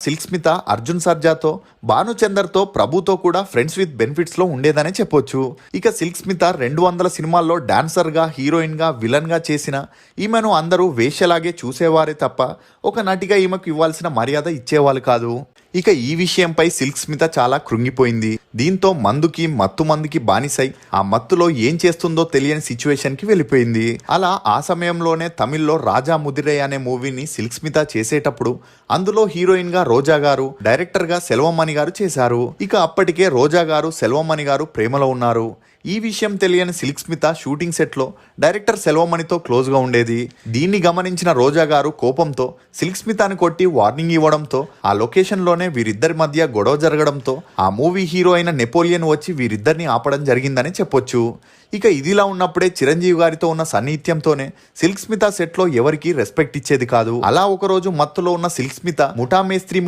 Silk Smitha Arjun సర్జాతో, భానుచందర్తో, ప్రభుతో కూడా friends with benefits లో ఉండేదనే చెప్పొచ్చు. ఇక సిల్క్ స్మిత 200 సినిమాల్లో డాన్సర్ గా, హీరోయిన్ గా, విలన్ గా చేసిన ఈమెను అందరూ వేశ్యలాగే చూసేవారే తప్ప ఒక నటిగా ఈమెకు ఇవ్వాల్సిన మర్యాద ఇచ్చేవాళ్ళు కాదు. ఇక ఈ విషయంపై సిల్క్ స్మిత చాలా కృంగిపోయింది. దీంతో మందుకి బానిసై ఆ మత్తులో ఏం చేస్తుందో తెలియని సిచ్యువేషన్ కి వెళ్ళిపోయింది. అలా ఆ సమయంలోనే తమిళ్లో రాజా ముదిరై అనే మూవీని సిల్క్ స్మిత చేసేటప్పుడు అందులో హీరోయిన్ గా రోజా గారు, డైరెక్టర్ గా సెల్వమణి గారు చేశారు. ఇక అప్పటికే రోజా గారు, సెల్వమణి గారు ప్రేమలో ఉన్నారు. ఈ విషయం తెలియని సిల్క్ స్మిత షూటింగ్ సెట్ లో డైరెక్టర్ సెల్వమణితో క్లోజ్ గా ఉండేది. దీన్ని గమనించిన రోజా గారు కోపంతో సిల్క్ స్మితని కొట్టి వార్నింగ్ ఇవ్వడంతో ఆ లొకేషన్ లోనే వీరిద్దరి మధ్య గొడవ జరగడంతో ఆ మూవీ హీరో అయిన నెపోలియన్ వచ్చి వీరిద్దరిని ఆపడం జరిగిందని చెప్పొచ్చు. ఇక ఇదిలా ఉన్నప్పుడే చిరంజీవి గారితో ఉన్న సన్నిహిత్యంతోనే సిల్క్ స్మిత సెట్ లో ఎవరికి రెస్పెక్ట్ ఇచ్చేది కాదు. అలా ఒకరోజు మత్తులో ఉన్న సిల్క్ స్మిత ముఠా మేస్త్రి మూవీ